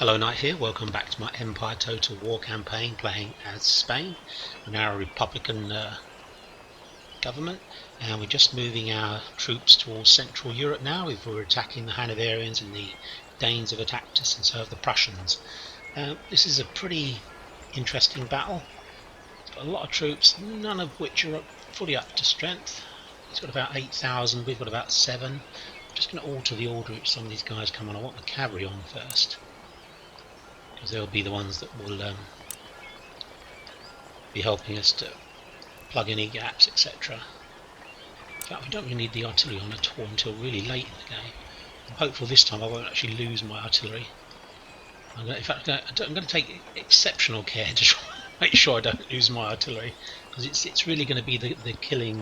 Hello Knight here, welcome back to my Empire Total War campaign playing as Spain. We're now a Republican government and we're just moving our troops towards Central Europe now. We're attacking the Hanoverians and the Danes have attacked us, and so have the Prussians. This is a pretty interesting battle. It's got a lot of troops, none of which are fully up to strength. It's got about 8,000, we've got about 7. I'm just going to alter the order which some of these guys come on. I want the cavalry on first, because they'll be the ones that will be helping us to plug any gaps, etc. In fact, we don't really need the artillery on at all until really late in the game. I'm hopeful this time I won't actually lose my artillery. In fact, I'm going to take exceptional care to try and make sure I don't lose my artillery, because it's really going to be the killing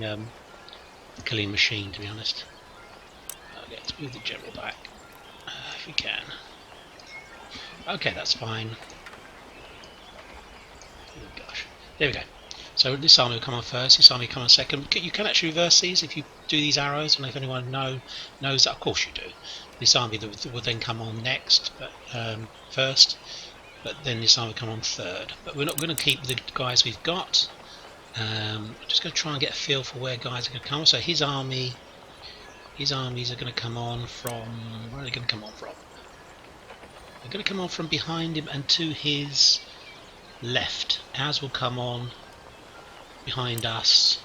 machine, to be honest. Okay, let's move the general back if we can. Okay, that's fine. Oh gosh, there we go. So this army will come on first, this army will come on second. You can actually reverse these if you do these arrows. I don't know if anyone knows that. Of course you do. This army will then come on next, but first, but then this army will come on third. But we're not going to keep the guys we've got. I'm just going to try and get a feel for where guys are going to come. So his armies are going to come on from, where are they going to come on from? They're going to come on from behind him and to his left. Ours will come on behind us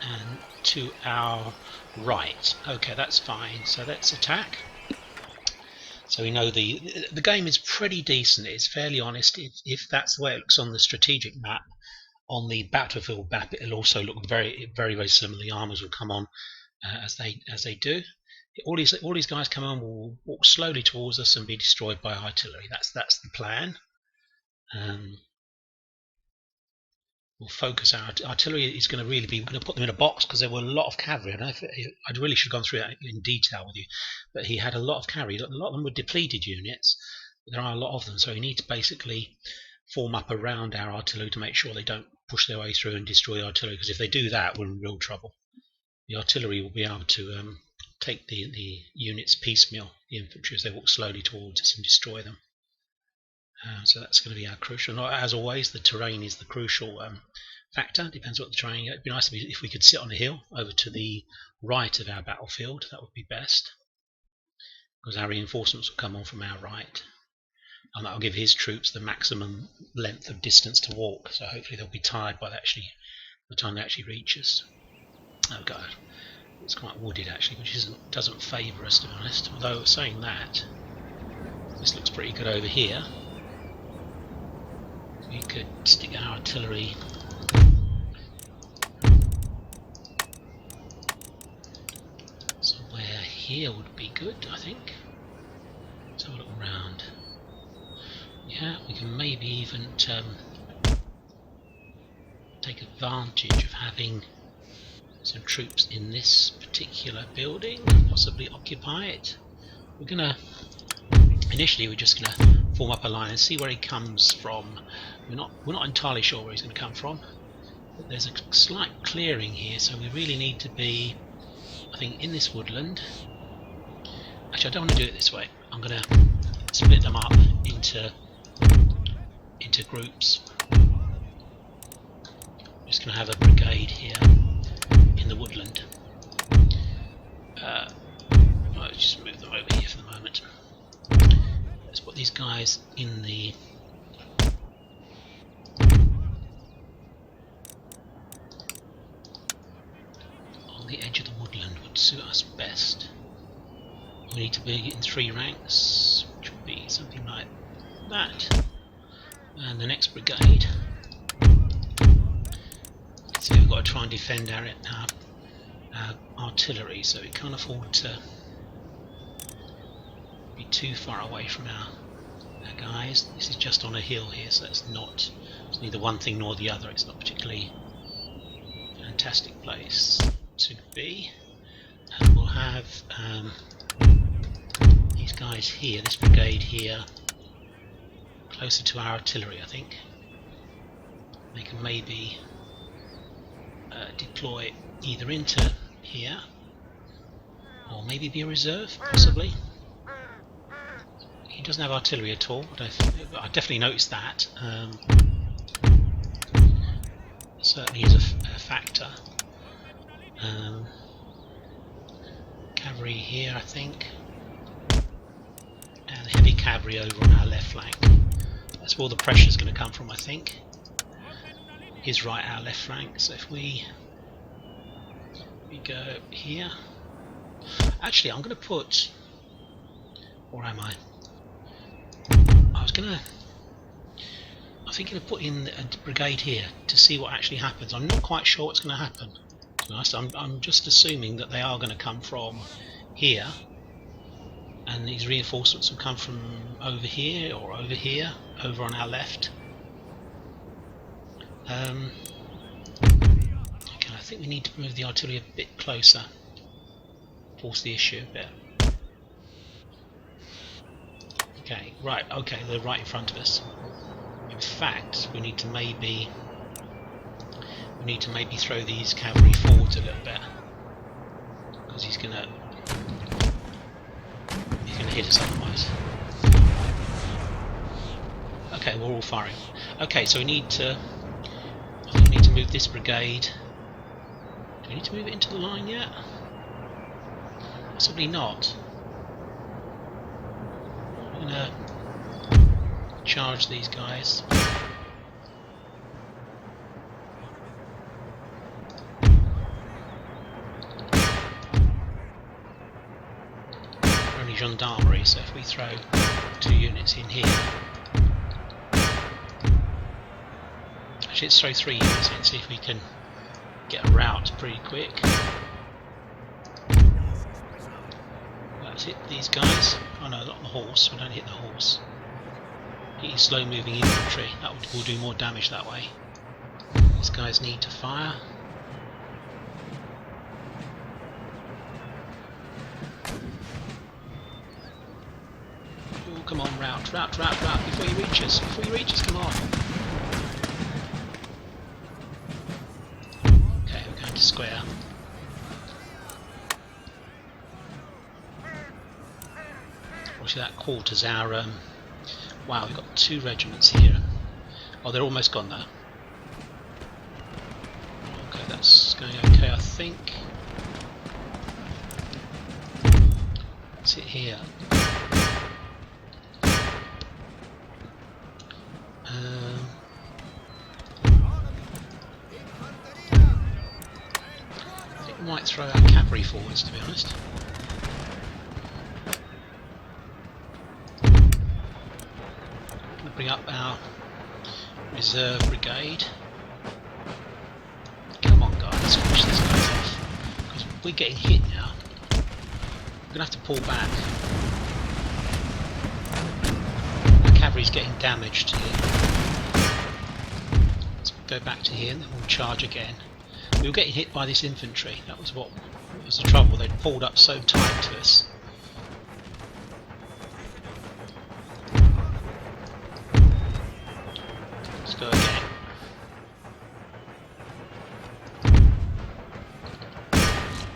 and to our right. Okay, that's fine. So let's attack. So we know the game is pretty decent. It's fairly honest. If that's the way it looks on the strategic map, on the battlefield map, it'll also look very, very, very similar. The armors will come on as they do. All these guys come on, will walk slowly towards us and be destroyed by artillery. That's the plan. We'll focus our artillery. Is going to really be. We're going to put them in a box because there were a lot of cavalry. I really should have gone through that in detail with you, but he had a lot of cavalry. A lot of them were depleted units, but there are a lot of them. So we need to basically form up around our artillery to make sure they don't push their way through and destroy the artillery. Because if they do that, we're in real trouble. The artillery will be able to take the units piecemeal, the infantry, as they walk slowly towards us and destroy them. So that's going to be our crucial. As always, the terrain is the crucial factor. Depends what the terrain. It'd be nice if we could sit on a hill over to the right of our battlefield. That would be best, because our reinforcements will come on from our right, and that will give his troops the maximum length of distance to walk. So hopefully they'll be tired by the time they actually reach us. Oh god, it's quite wooded actually, which doesn't favour us, to be honest. Although saying that, this looks pretty good over here. We could stick our artillery somewhere here would be good, I think. Let's have a look around. Yeah, we can maybe even take advantage of having some troops in this particular building, possibly occupy it. Initially we're just gonna form up a line and see where he comes from. We're not entirely sure where he's going to come from, but there's a slight clearing here, so we really need to be, I think, in this woodland. Actually, I don't want to do it this way. I'm going to split them up into groups. I'm just going to have a brigade here in the woodland. I'll just move them over here for the moment. Let's put these guys in the edge of the woodland would suit us best. We need to be in 3 ranks, which would be something like that. And the next brigade. So we've got to try and defend our artillery, so we can't afford to be too far away from our guys. This is just on a hill here, so it's neither one thing nor the other. It's not particularly fantastic place to be, and we'll have these guys here, this brigade here, closer to our artillery. I think they can maybe deploy either into here or maybe be a reserve, possibly. He doesn't have artillery at all. I definitely noticed that. Certainly is a factor. Cavalry here, I think, and heavy cavalry over on our left flank. That's where all the pressure is going to come from, I think. His right, our left flank. So if we go here, actually, I'm going to put. Or am I? I was thinking of putting a brigade here to see what actually happens. I'm not quite sure what's going to happen. To be honest, I'm just assuming that they are going to come from here, and these reinforcements will come from over here or over here, over on our left. Okay, I think we need to move the artillery a bit closer. Force the issue a bit. Okay, right. Okay, they're right in front of us. In fact, we need to maybe throw these cavalry forwards a little bit, because he's gonna hit us otherwise. Okay, we're all firing. Okay, so I think we need to move this brigade. Do we need to move it into the line yet? Possibly not. I'm gonna charge these guys. Only gendarmerie, so if we throw 2 units in here. Actually, let's throw 3 units in, see if we can get a route pretty quick. Let's hit these guys. Oh no, not the horse, we don't hit the horse. Hit slow moving infantry, that will do more damage that way. These guys need to fire. Oh, come on, route, before you reach us, come on. Okay, we're going to square. Obviously that quarters our wow, we've got 2 regiments here. Oh, they're almost gone though. Okay, that's going okay, I think. Let's hit here. I think we might throw our cavalry forwards, to be honest. Bring up our reserve brigade. Come on guys, finish these guys off. Because we're getting hit now. We're going to have to pull back. The cavalry's getting damaged here. Let's go back to here and then we'll charge again. We were getting hit by this infantry. That was what was the trouble. They'd pulled up so tight to us. Go again.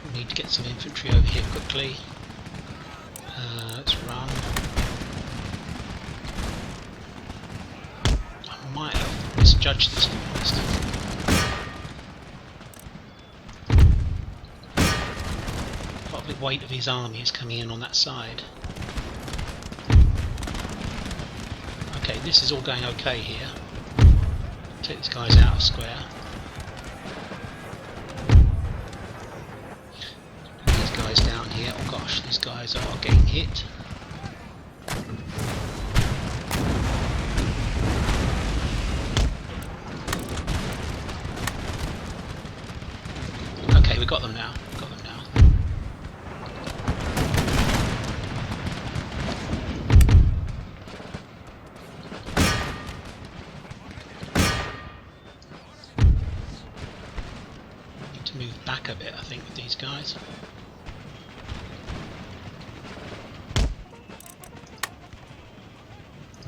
We need to get some infantry over here quickly. Let's run. I might have misjudged this, to be honest. Part of the weight of his army is coming in on that side. Okay, this is all going okay here. Take these guys out of square. These guys down here. Oh gosh, these guys are getting hit. Okay, we got them now. Move back a bit, I think, with these guys.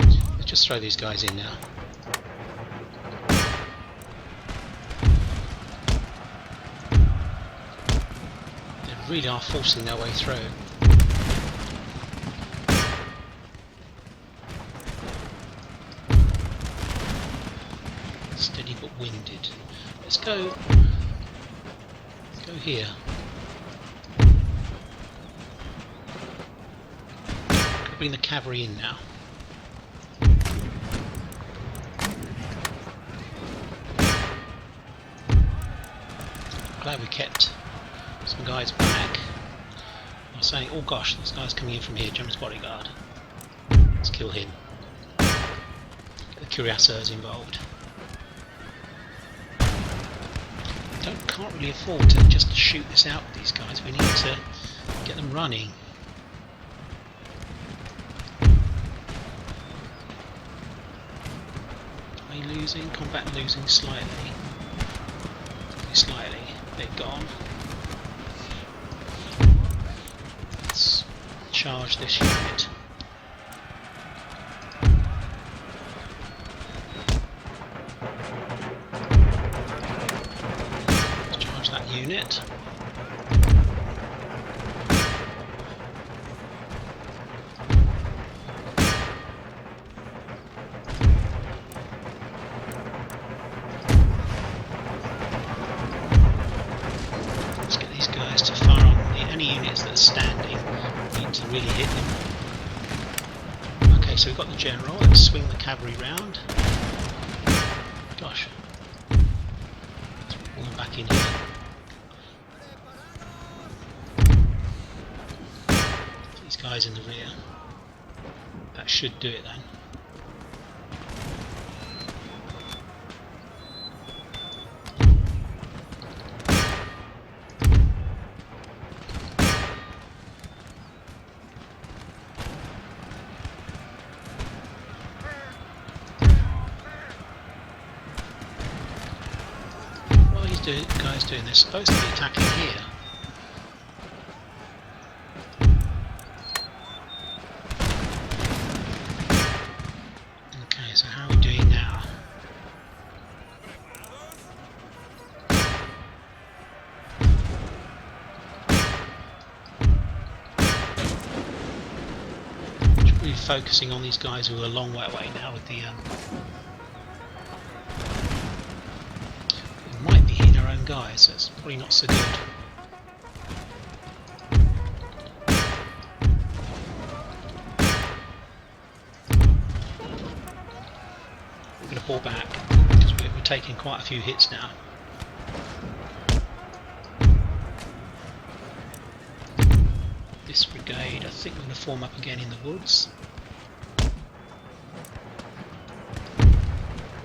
Let's just throw these guys in now. They really are forcing their way through. winded. Let's go here. Bring the cavalry in now. Glad we kept some guys back. I was saying, oh gosh, this guy's coming in from here, Gem's bodyguard. Let's kill him. Get the cuirassiers involved. Can't really afford to just shoot this out with these guys. We need to get them running. Are they losing? Combat losing slightly. Slightly. They're gone. Let's charge this unit. Unit. Let's get these guys to fire on any units that are standing. We need to really hit them. Okay, so we've got the general. Let's swing the cavalry round. Gosh. Let's pull them back in here. Guys in the rear. That should do it then. What are these guys doing? They're supposed to be attacking here. Focusing on these guys who are a long way away now with the we might be hitting our own guys, so it's probably not so good. We're going to pull back because we're taking quite a few hits now. This brigade, I think we're going to form up again in the woods.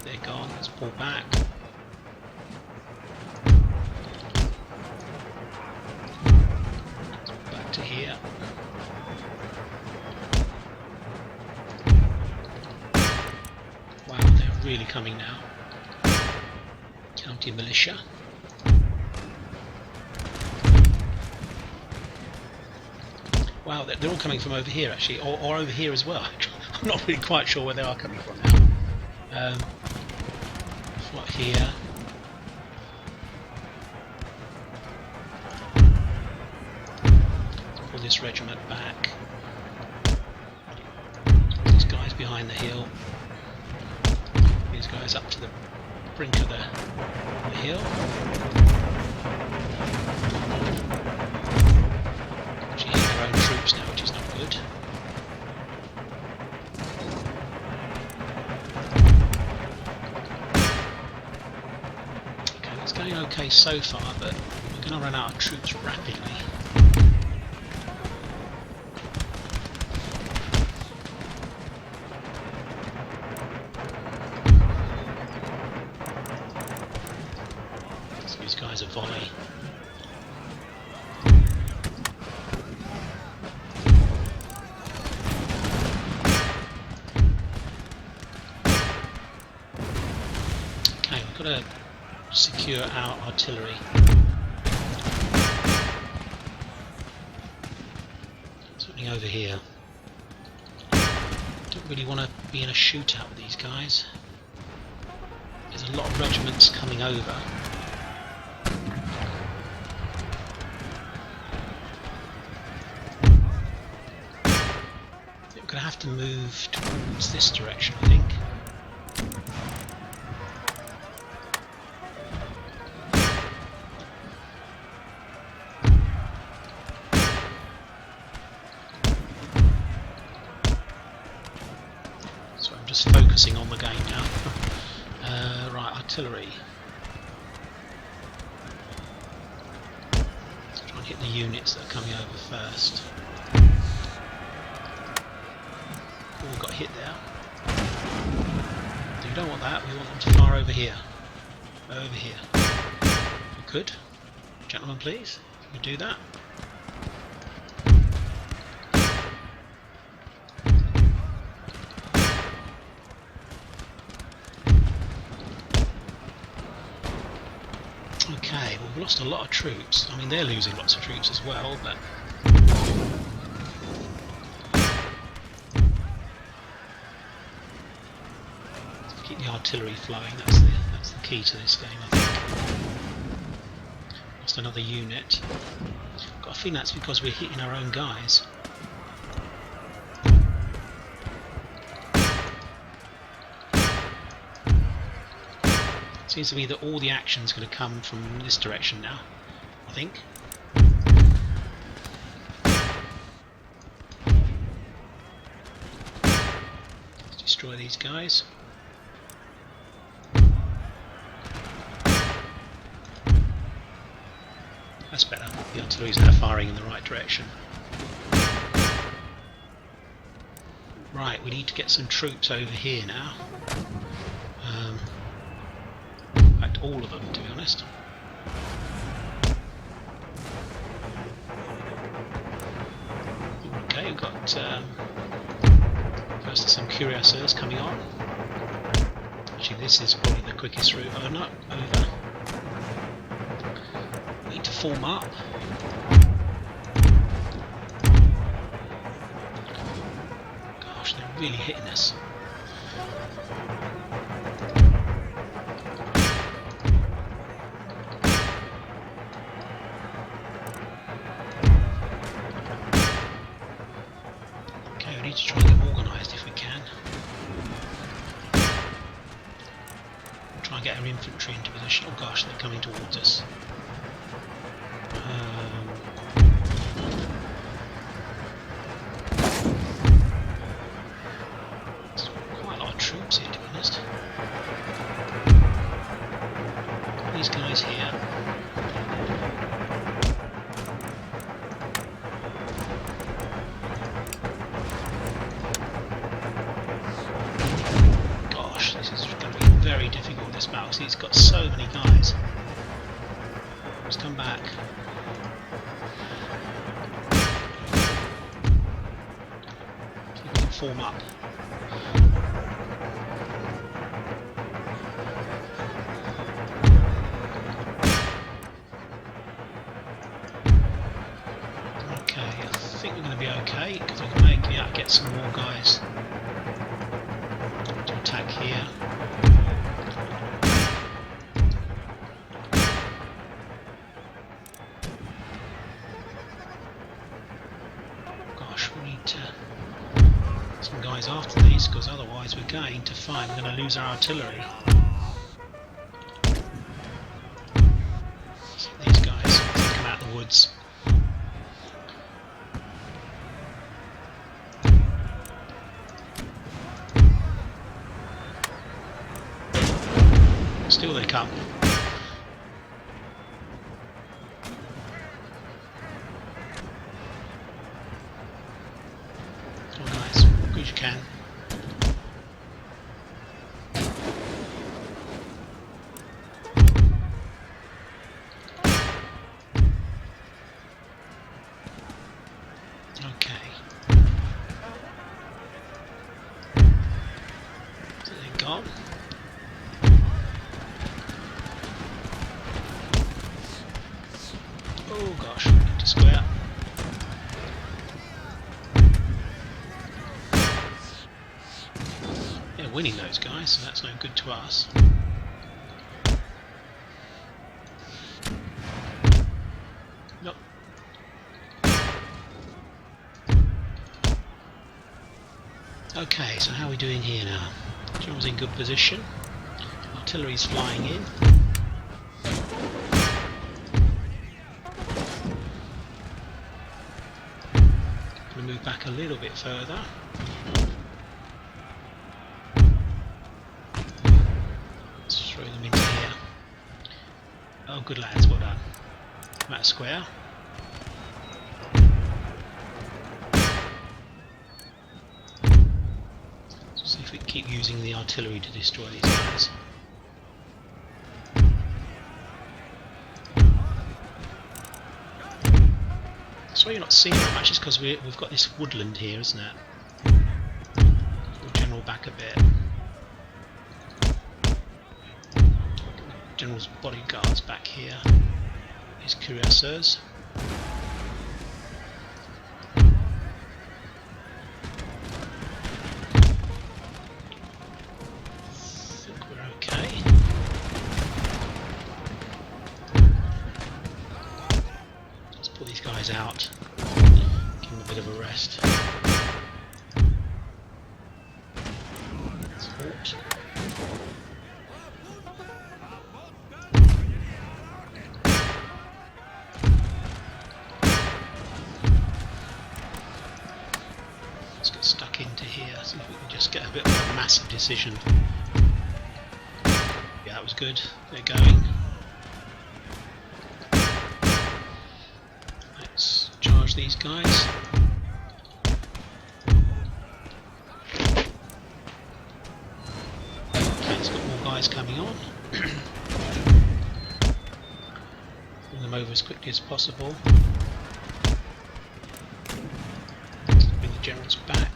They're gone, let's pull back. Back to here. Wow, they're really coming now. County militia. Wow, they're all coming from over here actually, or over here as well. I'm not really quite sure where they are coming from now. What here? Let's pull this regiment back. These guys behind the hill. These guys up to the brink of the hill. Actually hitting their own troops now, which is not good. Okay, it's going okay so far, but we're going to run out of troops rapidly. These guys are volley. Okay, we've got to secure our artillery. Something over here. Don't really want to be in a shootout with these guys. There's a lot of regiments coming over. We're going to have to move towards this direction, I think. just focusing on the game now. Right, artillery. Let's try and hit the units that are coming over first. Oh, we got hit there. We don't want that, we want them to fire over here. Over here. If we could. Gentlemen, please. If we do that. Okay, well, we've lost a lot of troops. I mean, they're losing lots of troops as well, but keep the artillery flowing. That's the key to this game, I think. Lost another unit. Got a feeling that's because we're hitting our own guys. Seems to be that all the action's going to come from this direction now, I think. Let's destroy these guys. That's better. The artillery's now firing in the right direction. Right, we need to get some troops over here now. All of them, to be honest. Okay, we've got first some cuirassiers coming on. Actually, this is probably the quickest route. Oh no, over. We need to form up. Gosh, they're really hitting us. To try and get organised if we can. Try and get our infantry into position. Oh gosh, they're coming towards us. There's quite a lot of troops here, to be honest. These guys here. Very difficult, this battle. See, it's got so many guys. Let's come back. So we can form up. Okay, I think we're going to be okay because we can maybe get some more guys to attack here. Some guys after these, because otherwise we're going to find we're going to lose our artillery. So these guys come out of the woods. Still they come. As you can. Okay. So they're gone. Oh gosh, we need to square. Winning those guys, so that's no good to us. Nope. Okay, so how are we doing here now? General's in good position. Artillery's flying in. Gonna move back a little bit further. good lads, well done. Come out square. Let's see if we can keep using the artillery to destroy these guys. That's why you're not seeing that much, is because we've got this woodland here, isn't it? We'll general back a bit. General's bodyguards back here. His cuirassiers. I think we're okay. Let's pull these guys out. Give them a bit of a rest. Halt. Stuck into here, see if we can just get a bit of a massive decision. Yeah, that was good. They're going. Let's charge these guys. Okay, it's got more guys coming on. Bring them over as quickly as possible. Bring the generals back.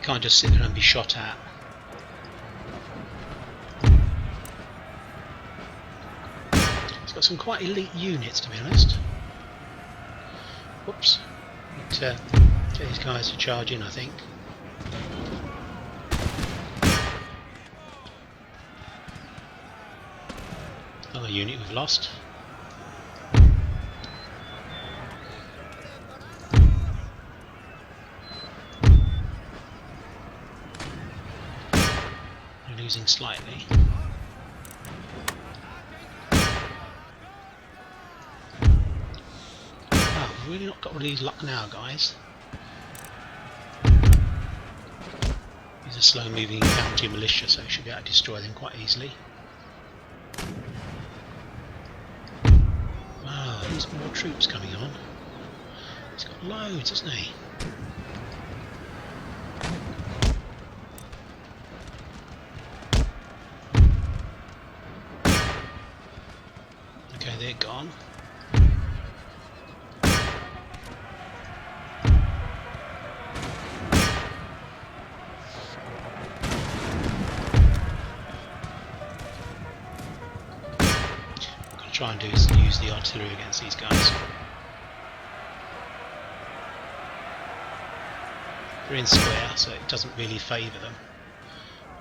Can't just sit there and be shot at. It's got some quite elite units, to be honest. Whoops. Get these guys to charge in, I think. Another unit we've lost. Losing slightly. Oh, we've really not got really luck now, guys. These are slow moving infantry militia, so we should be able to destroy them quite easily. Wow, there's more troops coming on. He's got loads, hasn't he? They're gone. What I'm going to try and do is use the artillery against these guys. They're in square, so it doesn't really favour them.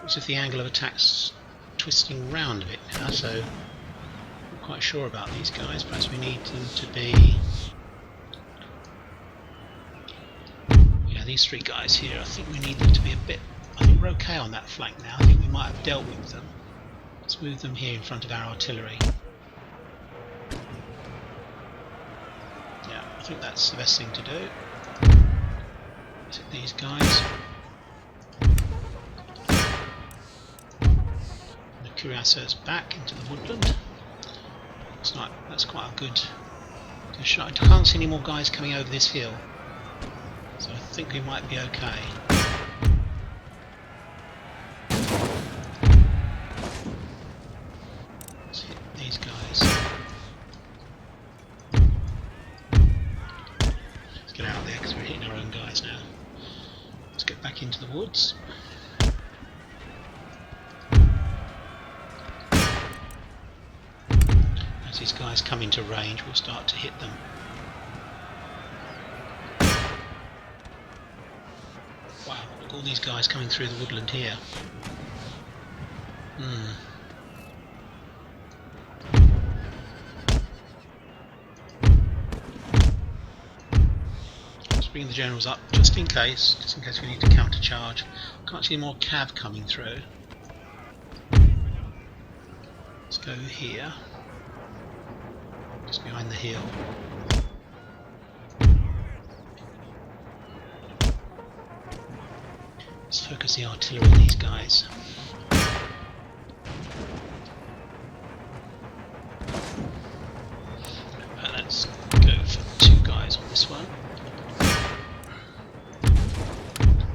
What's if the angle of attack's twisting round a bit now, so quite sure about these guys. Perhaps we need them to be, yeah, these three guys here, I think we need them to be a bit, I think we're okay on that flank now. I think we might have dealt with them. Let's move them here in front of our artillery. Yeah, I think that's the best thing to do. Is it these guys? And the cuirassiers back into the woodland. Looks like that's quite a good shot. I can't see any more guys coming over this hill, so I think we might be okay. Let's hit these guys. Let's get out of there because we're hitting our own guys now. Let's get back into the woods. As these guys come into range, we'll start to hit them. Wow, look at all these guys coming through the woodland here. Let's bring the generals up just in case we need to counter charge. Can't see more cav coming through. Let's go here, just behind the hill. Let's focus the artillery on these guys. Let's go for 2 guys on this one.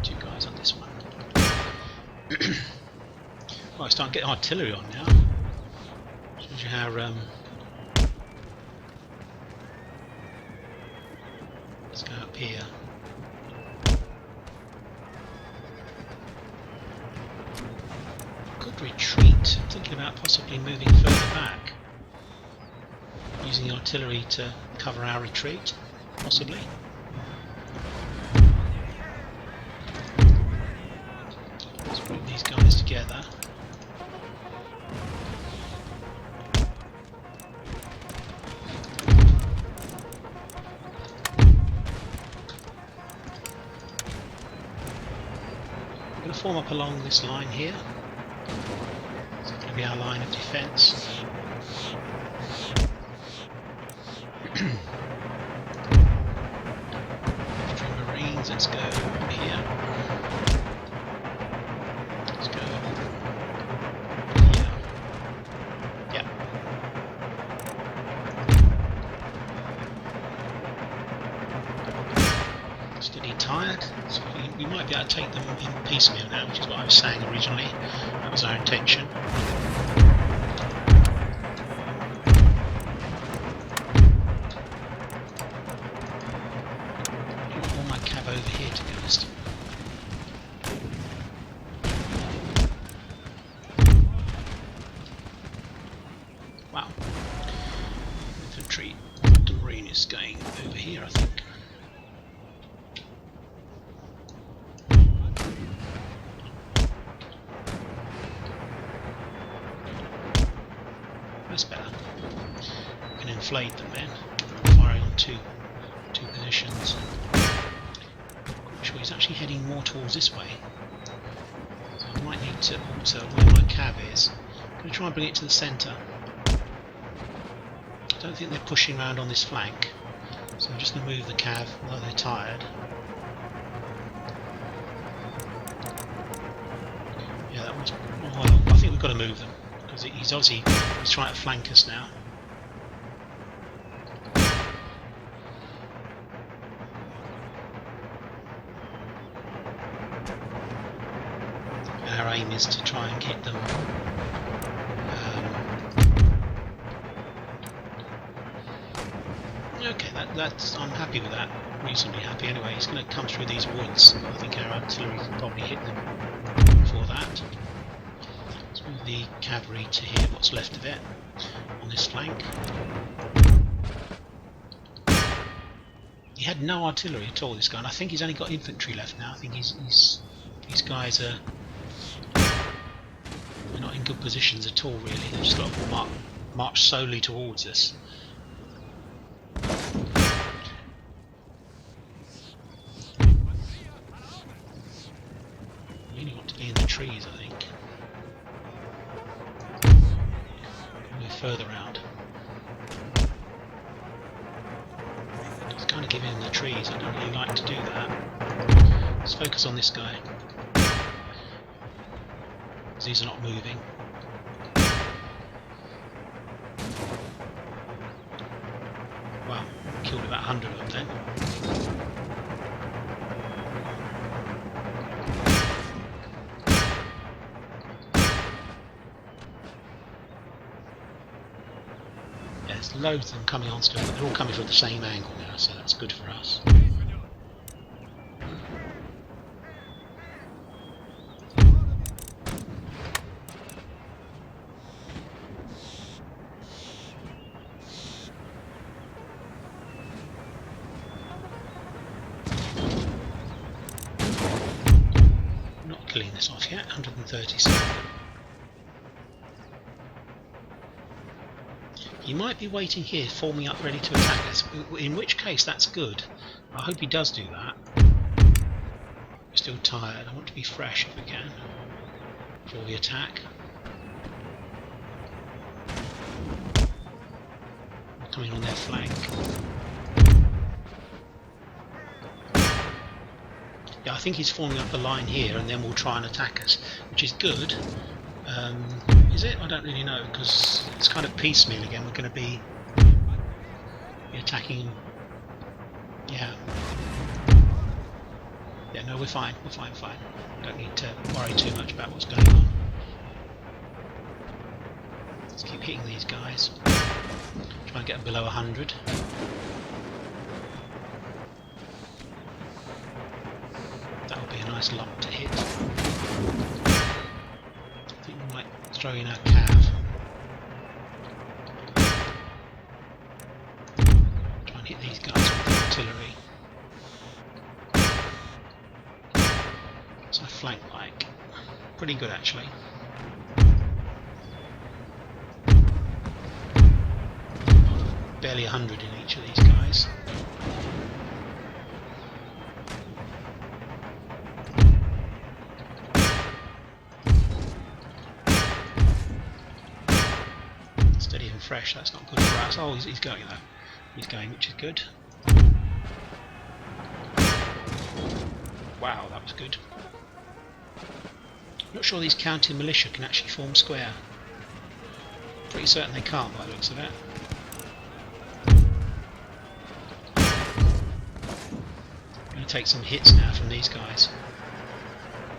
2 guys on this one. Well, I start getting artillery on now. Shows you how let's go up here. Good retreat. I'm thinking about possibly moving further back, using the artillery to cover our retreat, possibly. Let's group these guys together. I'm going to form up along this line here. It's going to be our line of defence. Infantry Marines, let's go here. Let's go here. Yeah. Steady tired. So we might be able to take them in piecemeal now, which is what I was saying originally. That was our intention. Over here, to be honest. Wow. Infantry Marine is going over here, I think. That's better. We can inflate them then, firing on two positions. Sure, he's actually heading more towards this way, so I might need to alter where my cav is. I'm going to try and bring it to the centre. I don't think they're pushing around on this flank, so I'm just going to move the cav while they're tired. Yeah, that was. Well, I think we've got to move them because he's trying to flank us now. Our aim is to try and get them okay, that's I'm happy with that, reasonably happy anyway. He's going to come through these woods. I think our artillery can probably hit them before that. Let's move the cavalry to here, what's left of it, on this flank. He had no artillery at all, this guy, and I think he's only got infantry left now. I think these guys are not in good positions at all, really. They've just got to march solely towards us. Really want to be in the trees, I think. Move further out. Just kind of give in the trees. I don't really like to do that. Let's focus on this guy. These are not moving. Wow, killed about 100 of them then. Yeah, there's loads of them coming on still, but they're all coming from the same angle now, so that's good for us. Killing this off yet, 137. He might be waiting here, forming up ready to attack us, in which case that's good. I hope he does do that. We're still tired, I want to be fresh if we can, before we attack. coming on their flank. Yeah, I think he's forming up a line here, and then we'll try and attack us, which is good. Is it? I don't really know, because it's kind of piecemeal again. We're going to be attacking. Yeah. Yeah, no, we're fine. We're fine. Don't need to worry too much about what's going on. Let's keep hitting these guys. Try and get them below 100. That'll be a nice lump to hit. I think we might throw in our cav. Try and hit these guys with artillery. What's our flank like? Pretty good actually. Barely 100 in each of these guys. Steady and fresh, that's not good for us. Oh, he's going though. He's going, which is good. Wow, that was good. Not sure these counter militia can actually form square. Pretty certain they can't by the looks of it. Take some hits now from these guys.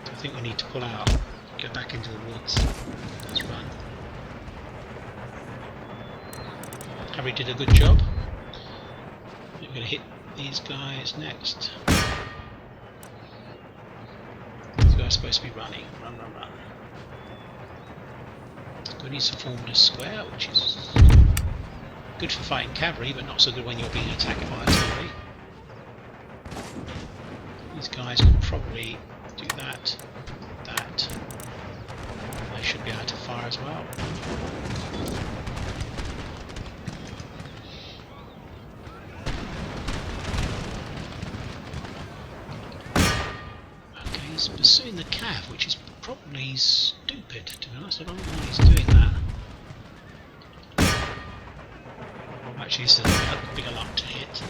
I think we need to pull out, go back into the woods. Let's run. Harry did a good job. We're going to hit these guys next. These guys are supposed to be running. Run. We need to form a square, which is good for fighting cavalry, but not so good when you're being attacked by artillery. These guys can probably do that. They should be able to fire as well. Okay, he's pursuing the cav, which is probably stupid, to be honest. I don't know why he's doing that. Actually, this is a bigger lump to hit.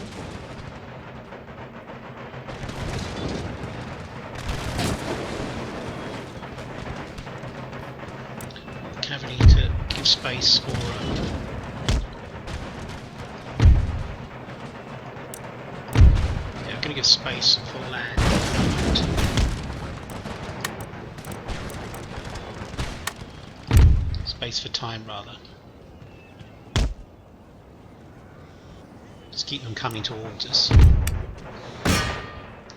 Cavalry to give space for yeah, I'm going to give space for land. Space for time, rather. Just keep them coming towards us.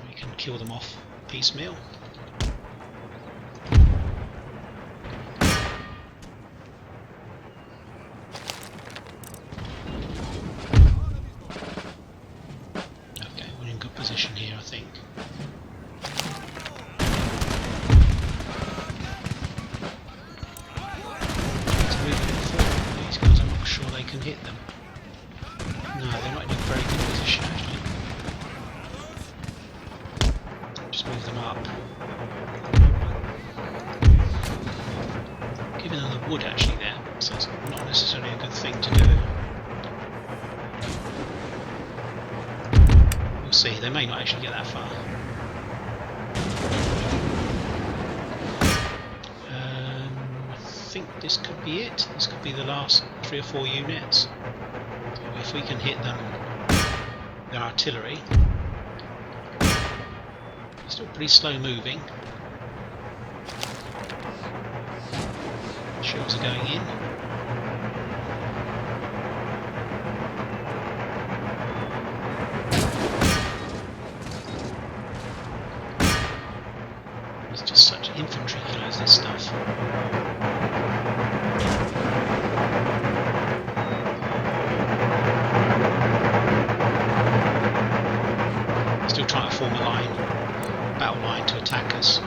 We can kill them off piecemeal. Position here, I think. To move it forward, these guys, I'm not sure they can hit them. No, they're not in a very good position actually. Just move them up. Giving them the wood actually there, so it's not necessarily a good thing to do. We'll see, they may not actually get that far. I think this could be it. This could be the last 3 or 4 units. If we can hit them, their artillery. Still pretty slow moving. Shells are going in. Just such infantry kills this stuff. Still trying to form a line, battle line to attack us.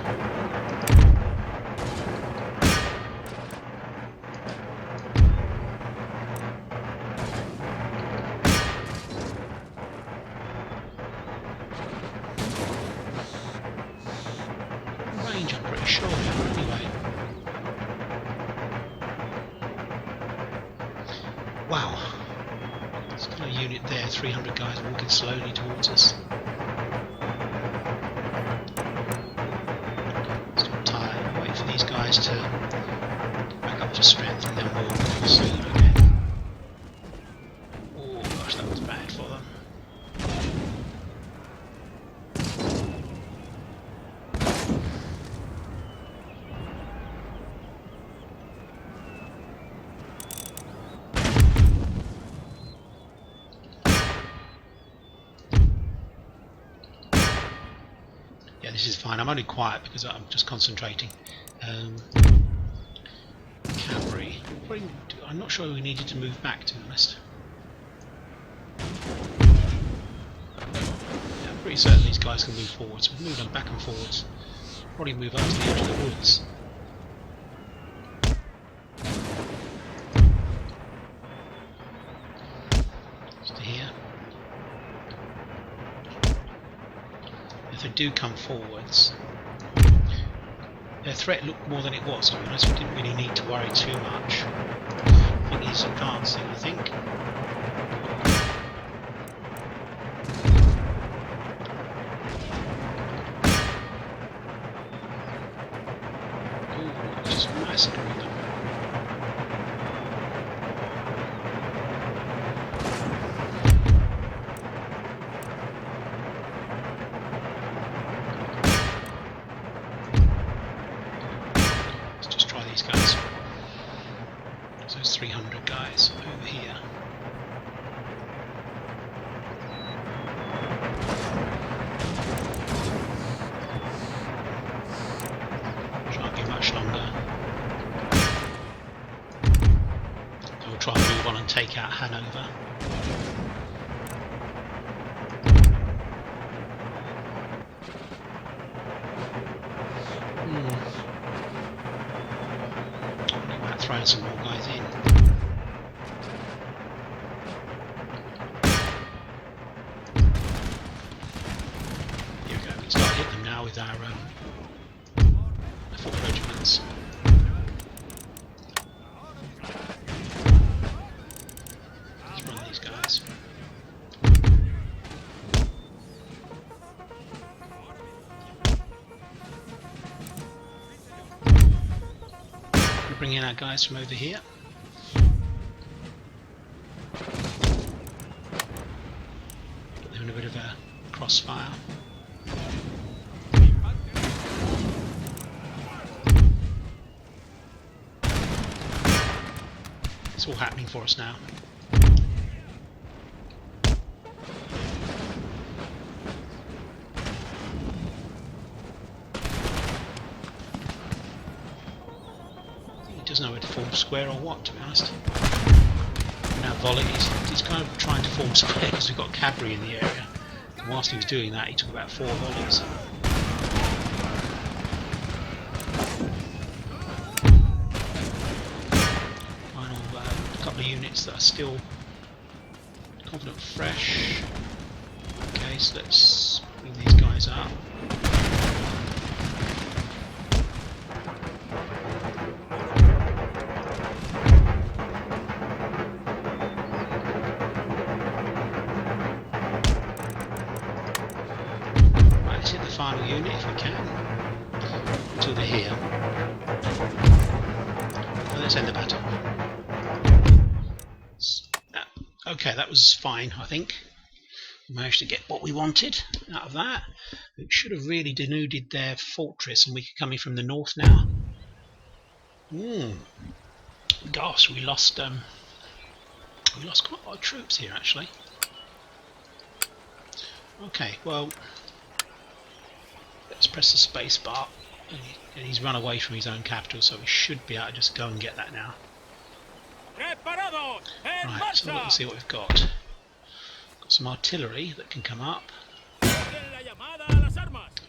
I'm pretty sure now, anyway. Wow. 300 guys walking slowly towards us. Still tired. Wait for these guys to back up to strength and then we'll see them again. Oh gosh, that was bad for them. Yeah, this is fine. I'm only quiet because I'm just concentrating. Cavalry. I'm not sure we needed to move back, to be honest. Yeah, I'm pretty certain these guys can move forwards. We've moved them back and forwards. Probably move up to the edge of the woods. Just to here. If they do come forwards, their threat looked more than it was, to be honest. We didn't really need to worry too much. I think he's advancing, I think. Ooh, just massacring them. These guys. So there's 300 guys over here. Shan't be much longer. So we'll try and move on and take out Hanover. Throwing some more guys in. Here we go, we can start hitting them now with our foot regiments. Let's run these guys. Bring in our guys from over here. Put them in a bit of a crossfire. It's all happening for us now. Doesn't know where to form square or what, to be honest. Now volley, he's kind of trying to form square because we've got cavalry in the area. And whilst he was doing that, he took about 4 volleys. Final couple of units that are still confident fresh. Okay, so let's bring these guys up. Final unit if we can until they're here. And let's end the battle. Okay, that was fine, I think. We managed to get what we wanted out of that. It should have really denuded their fortress and we could come in from the north now. Gosh, we lost quite a lot of troops here actually. Okay, well, let's press the space bar, and he's run away from his own capital, so we should be able to just go and get that now. Right, so let's see what we've got. Got some artillery that can come up.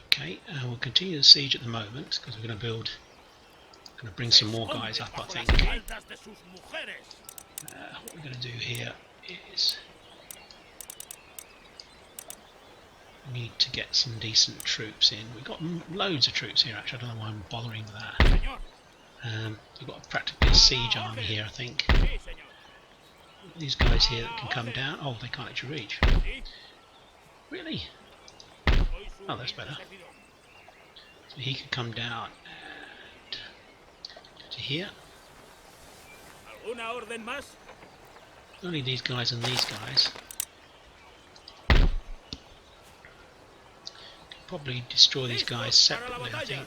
Okay, and we'll continue the siege at the moment because we're going to bring some more guys up, I think. What we're going to do here is we need to get some decent troops in. We've got loads of troops here actually, I don't know why I'm bothering with that. We've got practically a siege army here, I think. These guys here that can come down. Oh, they can't actually reach. Really? Oh, that's better. So he can come down and to here. Only these guys and these guys. Probably destroy these guys separately, I think.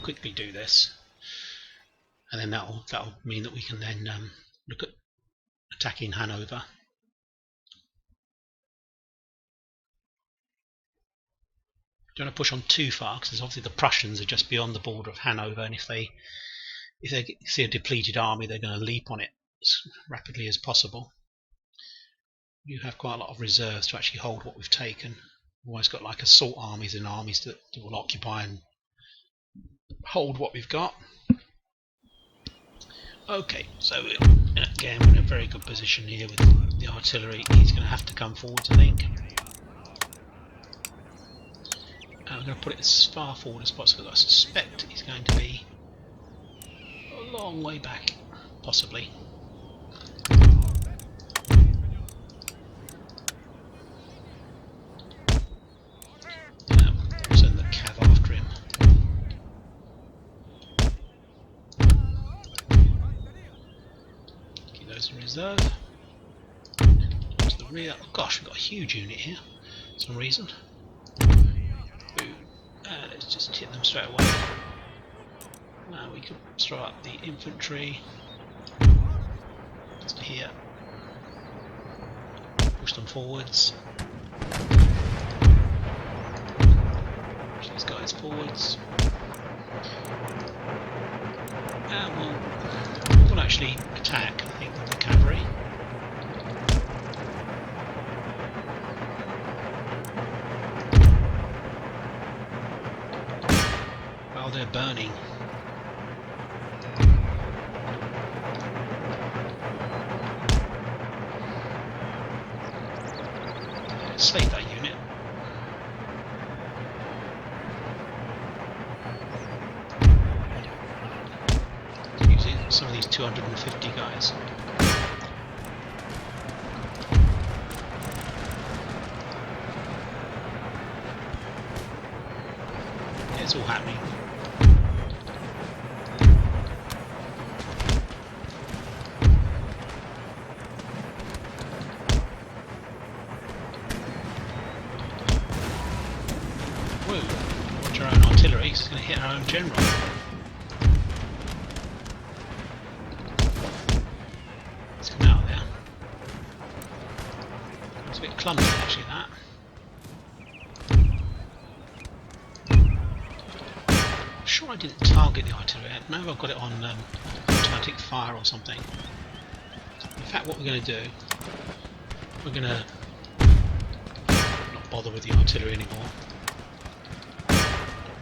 Quickly do this, and then that'll mean that we can then look at attacking Hanover. Don't want to push on too far because obviously the Prussians are just beyond the border of Hanover, and if they see a depleted army, they're going to leap on it as rapidly as possible. You have quite a lot of reserves to actually hold what we've taken. We've always got like assault armies and armies that will occupy and hold what we've got. Okay, so again we're in a very good position here with the artillery. He's going to have to come forwards, I think. I'm going to put it as far forward as possible. I suspect he's going to be a long way back, possibly. Send the cav after him. Keep those in reserve. To the rear. Oh gosh, we've got a huge unit here for some reason. Let's just hit them straight away. Now we could start the infantry. Just here. Push them forwards. Push these guys forwards. And we'll actually attack, I think, with the cavalry. While they're burning. Save that unit. Using some of these 250 guys. It's all happening. Watch our own artillery, because it's going to hit our own general. Let's come out of there. It's a bit clumsy actually, that. I'm sure I didn't target the artillery. Maybe I've got it on automatic fire or something. In fact, what we're going to do, we're going to not bother with the artillery anymore.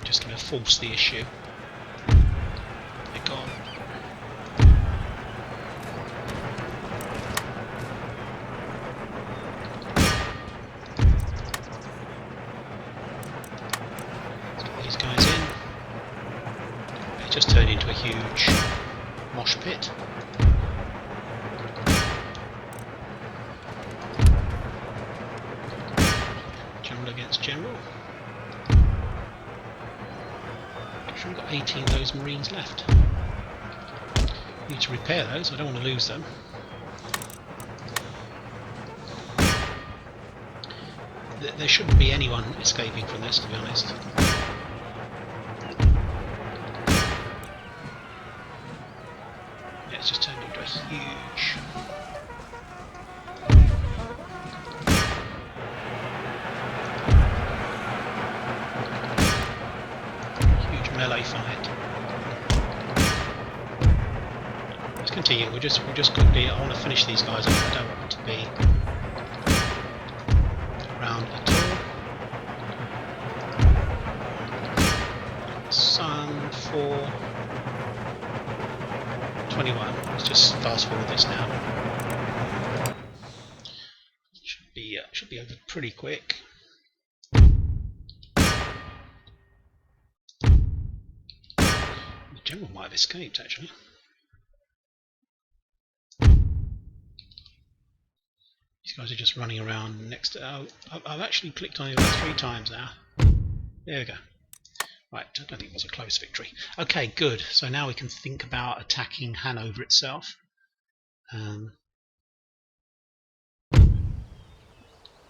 Just going to force the issue. They're gone. Let's get these guys in. They just turned into a huge mosh pit. General against general. We've got 18 of those Marines left. Need to repair those, I don't want to lose them. There shouldn't be anyone escaping from this, to be honest. Yeah, it's just turned into a huge... melee fight. Let's continue. We're just quickly. I want to finish these guys off. I don't want to be around at all. Sun 4:21. Let's just fast forward this now. Should be over pretty quick. The general might have escaped actually. guys are just running around next to... Oh, I've actually clicked on it about 3 times now. There we go. Right, I don't think it was a close victory. Okay, good. So now we can think about attacking Hanover itself.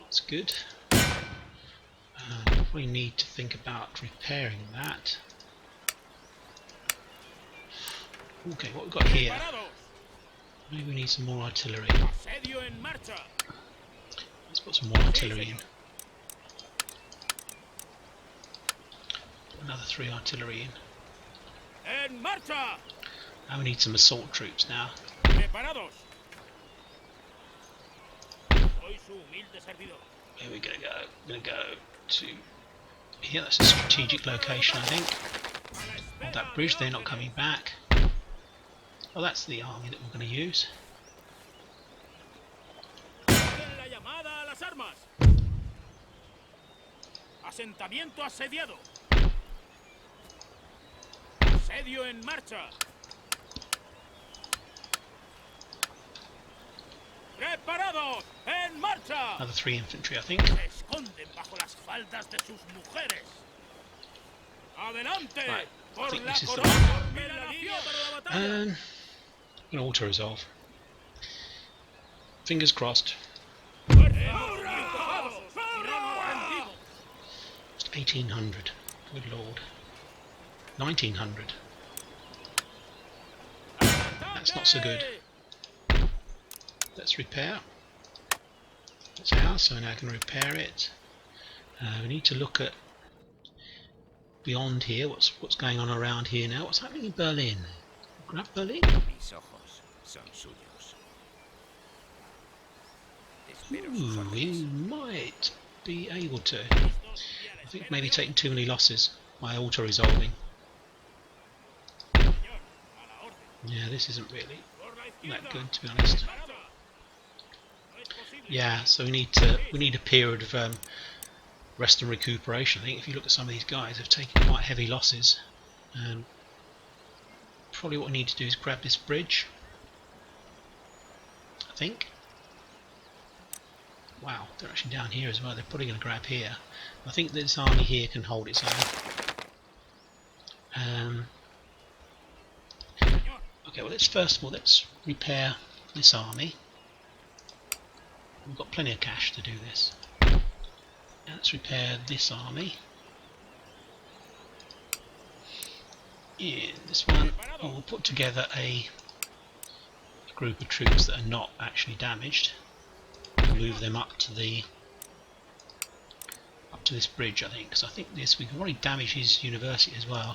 That's good. We need to think about repairing that. Okay, what we've got here? Maybe we need some more artillery. Let's put some more artillery in. Put another 3 artillery in. Now we need some assault troops now. Here we're going to go. We're going to go to here. That's a strategic location, I think. On that bridge, they're not coming back. Oh, that's the army that we're going to use. Asentamiento asediado. Asedio en marcha. Preparados, en marcha. Another 3 infantry, I think. Se esconden bajo las faldas de sus mujeres. Adelante. Right, I think this is the one. I'm going to auto-resolve. Fingers crossed. Just 1800. Good lord. 1900. That's not so good. Let's repair. That's ours, so now I can repair it. We need to look at beyond here. What's going on around here now? What's happening in Berlin? Grab Berlin. Ooh, we might be able to. I think maybe taking too many losses by auto-resolving. Yeah, this isn't really that good, to be honest. Yeah, so we need a period of rest and recuperation. I think if you look at some of these guys, they've taken quite heavy losses. Probably what we need to do is grab this bridge, I think. Wow, they're actually down here as well. They're probably going to grab here. I think this army here can hold its own. Okay, well, first of all, let's repair this army. We've got plenty of cash to do this. Now let's repair this army. Yeah, this one. Oh, we'll put together a group of troops that are not actually damaged. We'll move them up to this bridge, I think, because I think we can already damage his university as well.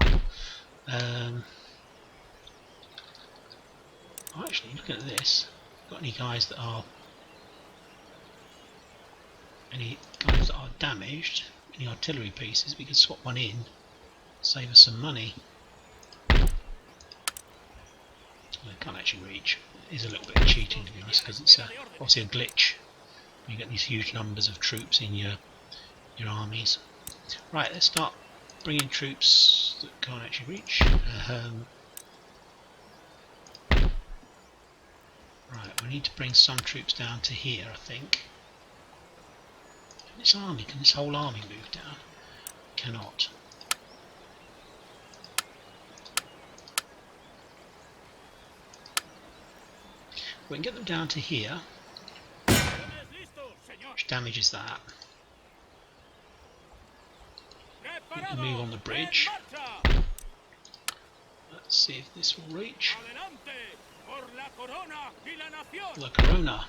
Actually, looking at this, got any guys that are damaged? Any artillery pieces? We could swap one in, save us some money. I can't actually reach. It is a little bit of cheating, to be honest, because it's obviously a glitch. You get these huge numbers of troops in your armies. Right, let's start bringing troops that can't actually reach. Right, we need to bring some troops down to here, I think. Can this whole army move down? Cannot. We can get them down to here, which damages that. We can move on the bridge. Let's see if this will reach. La Corona.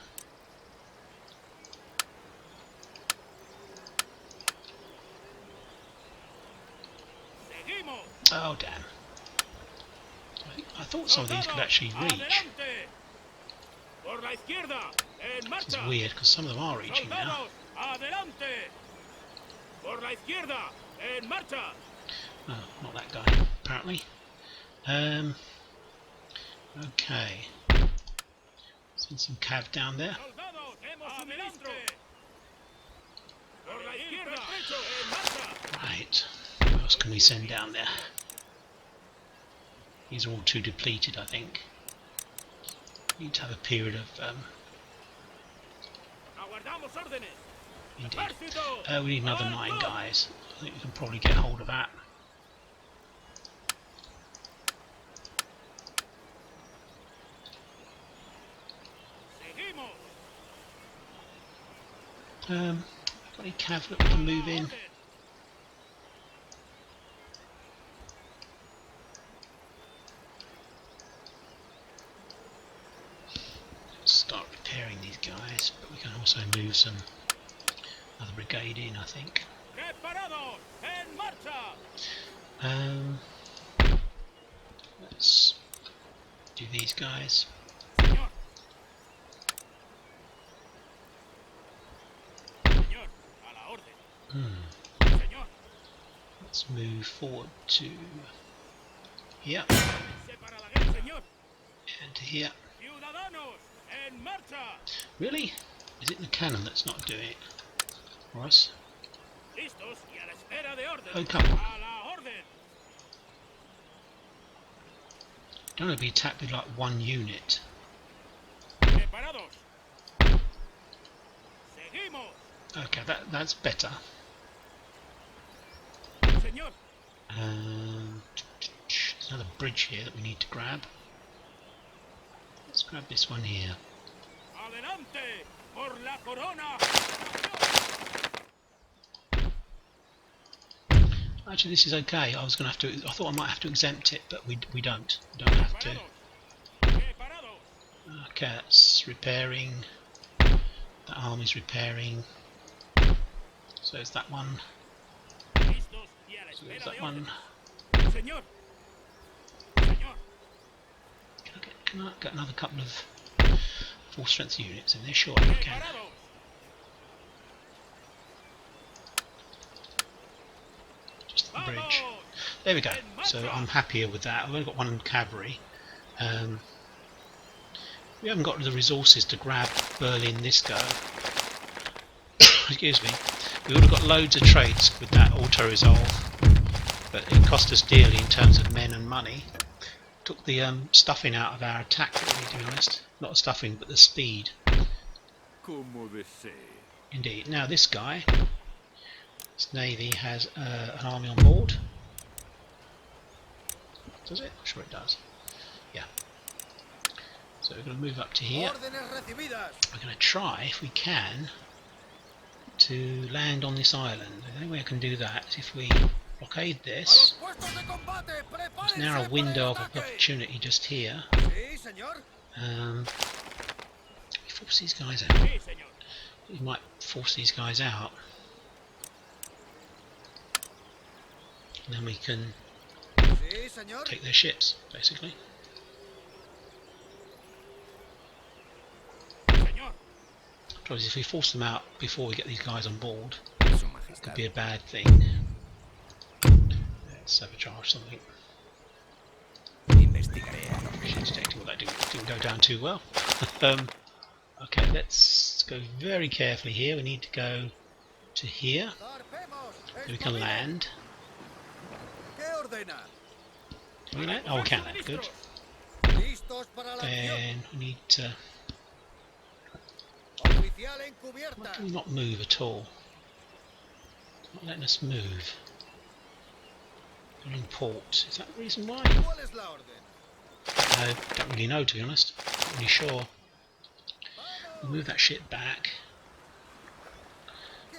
Oh damn. I thought some of these could actually reach. It's weird because some of them are reaching now. Oh, not that guy, apparently. Okay. Send some cav down there. Right. What else can we send down there? These are all too depleted, I think. Need to have a period of Aguardamos órdenes. Indeed. Ejército. We need another Al 9 front. guys. I think we can probably get hold of that. Seguimos. Got any cav that we can move in? Orden. Start repairing these guys, but we can also move some other brigade in, I think. Preparados. En marcha. Let's do these guys. Señor. Señor. A la orden. Señor. Let's move forward to here Se para la guerra. Señor. and to here. Ciudadanos. En marcha. Really? Is it the cannon that's not doing it for us? Listos y a la espera de orden. Oh, come on. A la orden. Don't want to be attacked with like one unit. Preparados. Seguimos. Okay, that's better. Señor. There's another bridge here that we need to grab. Let's grab this one here. Adelante. Por la corona. Actually, this is okay. I thought I might have to exempt it, but we don't. We don't have to. Preparados. Preparados. Okay, that's repairing. That army's repairing. So is that one. Listos y a la So is espera that de one. orden. Señor. Señor. Can I get another couple of full strength units in there? Sure, I can. Preparados. Just the bridge. Vamos. There we go. So I'm happier with that. I've only got one cavalry. We haven't got the resources to grab Berlin this go. Excuse me. We would have got loads of trades with that auto-resolve, but it cost us dearly in terms of men and money. Took the stuffing out of our attack, really, to be honest. Not the stuffing, but the speed. Como desee. Indeed. Now this guy, this navy has an army on board. Does it? I'm sure it does. Yeah. So we're going to move up to here. We're going to try, if we can, to land on this island. The only way I can do that is if we blockade this. There's now a window of opportunity just here. We force these guys out. Sí, señor. We might force these guys out. And then we can take their ships, basically. Señor. Because if we force them out before we get these guys on board, Su it Majestad. could be a bad thing. Let's sabotage something. Investigaré a lo Machine detecting, well, that didn't go down too well. Okay, let's go very carefully here. We need to go to here. So we can land. Can we land? Oh, we can land. Good. Then we need to. Why can we not move at all? It's not letting us move. We're in port. Is that the reason why? I don't really know, to be honest. Not really sure. We'll move that ship back.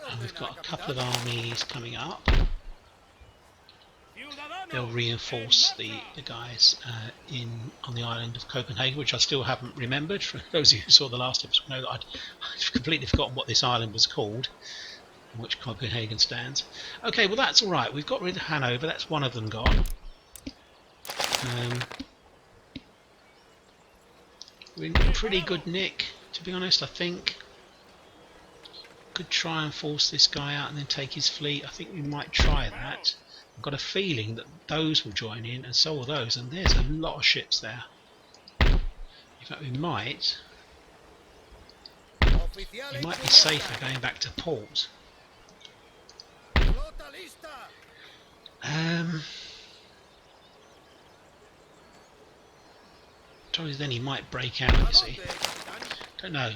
And we've got a couple of armies coming up. They'll reinforce the guys on the island of Copenhagen, which I still haven't remembered. For those of you who saw the last episode know that I'd completely forgotten what this island was called, and which Copenhagen stands. Okay, well that's alright. We've got rid of Hanover. That's one of them gone. We're in pretty good nick, to be honest, I think. Could try and force this guy out and then take his fleet. I think we might try that. I've got a feeling that those will join in, and so will those, and there's a lot of ships there. In fact, we might be safer going back to port. Trouble is then he might break out, you see. Don't know.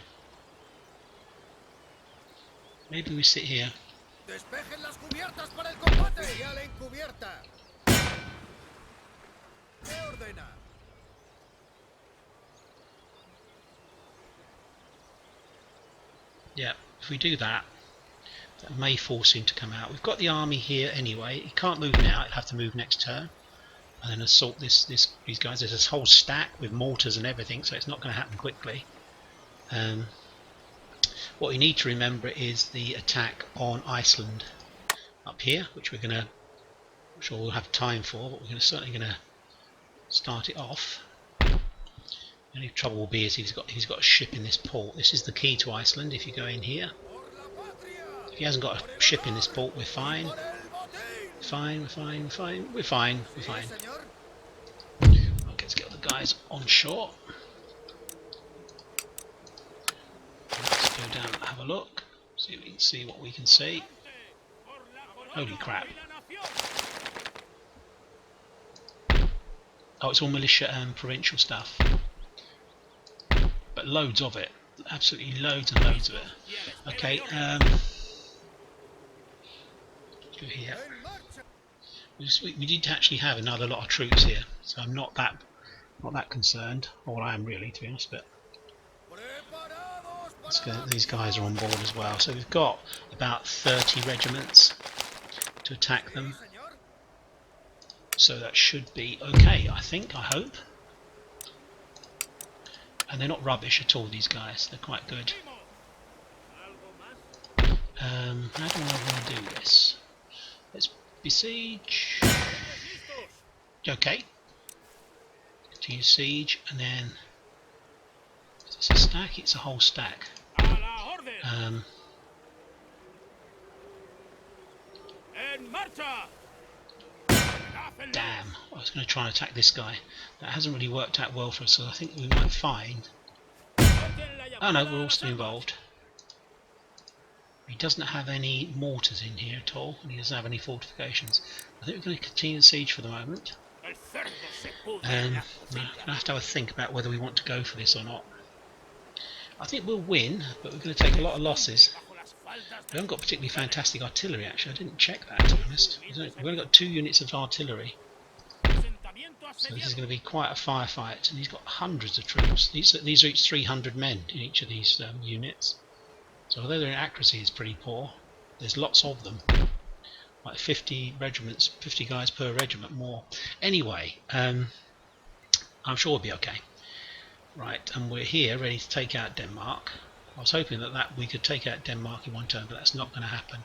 Maybe we sit here. Despejen las cubiertas para el combate y a la encubierta. ¿Qué ordena? Yeah, if we do that, that may force him to come out. We've got the army here anyway. He can't move now. He'll have to move next turn, and then assault these guys. There's this whole stack with mortars and everything, so it's not going to happen quickly. What we need to remember is the attack on Iceland up here, which we're going to, I'm sure we'll have time for, but we're certainly going to start it off. The only trouble will be is he's got a ship in this port. This is the key to Iceland. If you go in here, if he hasn't got a ship in this port, we're fine. We're fine. Okay, let's get the guys on shore. Let's go down and have a look. See if we can see what we can see. Holy crap. Oh, it's all militia and provincial stuff. But loads of it. Absolutely loads and loads of it. Okay, let's go here. We did actually have another lot of troops here, so I'm not that concerned. Or I am really, to be honest, but let's go, these guys are on board as well. So we've got about 30 regiments to attack them. So that should be okay, I think, I hope. And they're not rubbish at all, these guys. They're quite good. How do I want to do this? Let's besiege. Okay. Continue siege, and then is this a stack? It's a whole stack. Damn, I was going to try and attack this guy. That hasn't really worked out well for us, so I think we might find... Oh no, we're all still involved. He doesn't have any mortars in here at all, and he doesn't have any fortifications. I think we're going to continue the siege for the moment. And we're going to have a think about whether we want to go for this or not. I think we'll win, but we're going to take a lot of losses. We haven't got particularly fantastic artillery, actually. I didn't check that, to be honest. We've only got 2 units of artillery. So this is going to be quite a firefight, and he's got hundreds of troops. These are each 300 men in each of these units. So although their accuracy is pretty poor, there's lots of them. Like 50 regiments, 50 guys per regiment more. Anyway, I'm sure we'll be okay. Right, and we're here ready to take out Denmark. I was hoping that we could take out Denmark in one turn, but that's not going to happen.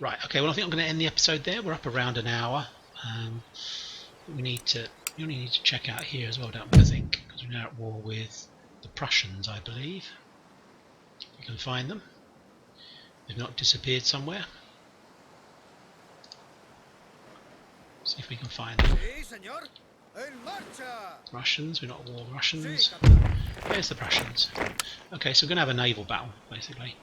Right, okay, well I think I'm going to end the episode there. We're up around an hour. We only need to check out here as well, don't we, I think, because we're now at war with the Prussians, I believe. You can find them. They've not disappeared somewhere. See if we can find them. Russians, we're not at war with Russians. There's the Prussians. Okay, so we're going to have a naval battle, basically.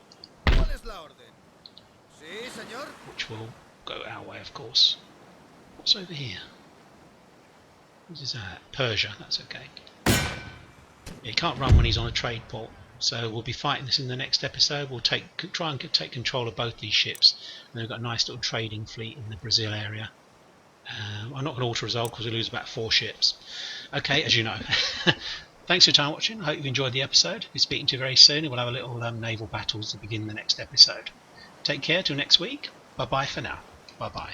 Which will go our way, of course. What's over here? What is that? Persia, that's okay. Yeah, he can't run when he's on a trade port. So we'll be fighting this in the next episode. We'll try and take control of both these ships. And then we've got a nice little trading fleet in the Brazil area. I'm not going to auto-resolve because we lose about 4 ships. Okay, as you know. Thanks for your time watching. I hope you've enjoyed the episode. We'll be speaking to you very soon, and we'll have a little naval battles to begin the next episode. Take care till next week. Bye-bye for now. Bye-bye.